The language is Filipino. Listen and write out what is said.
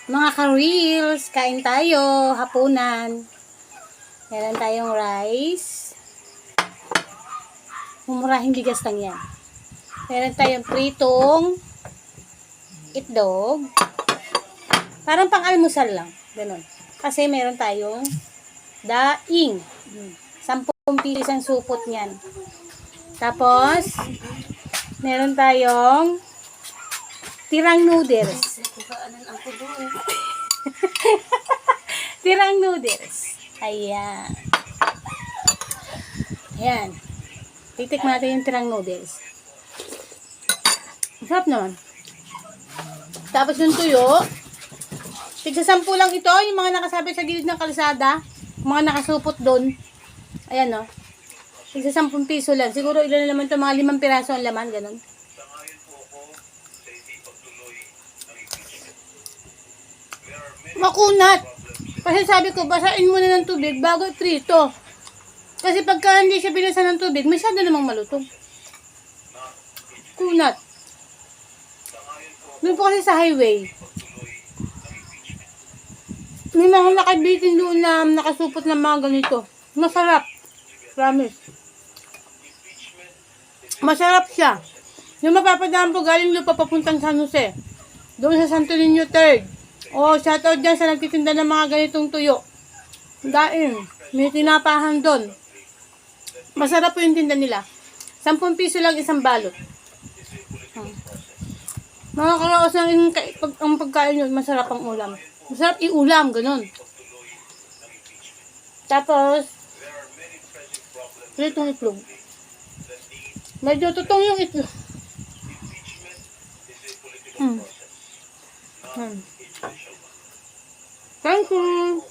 Mga ka-reels, kain tayo, hapunan. Meron tayong rice. Mumurahing bigas lang yan. Meron tayong pritong itlog. Parang pang-almusal lang. Ganun. Kasi meron tayong daing. 10 piso ang supot niyan. Tapos, meron tayong tirang noodles. Tirang noodles. Ayan. Ayan. Titikman natin yung tirang noodles. Sarap naman. Tapos yung tuyo. Tigsa 10 lang ito. Yung mga nakasabit sa gilid ng kalsada. Mga nakasupot doon. Ayan o. Tigsa 10 piso lang. Siguro ilan na naman ito. Mga 5 piraso ang laman. Ganun. Makunat. Kasi sabi ko, basain mo na ng tubig bago iprito. Kasi pagka hindi siya binasan ng tubig, masyado namang malutong. Kunat. Doon po kasi sa highway. May mga nakabitin doon na nakasupot ng mga ganito. Masarap. Promise. Masarap siya. Yung mapapadaan po galing lupa papuntang San Jose. Doon sa Santo Niño 3rd. Oh, shoutout dyan sa nagtitinda ng mga ganitong tuyo. Daing. May tinapahan doon. Masarap po yung tinda nila. 10 piso lang isang balot. Makakaraos lang ang pagkain yun. Masarap ang ulam. Masarap iulam, ganun. Tapos, itong itlog. Medyo tutong yung itlog. Thank you.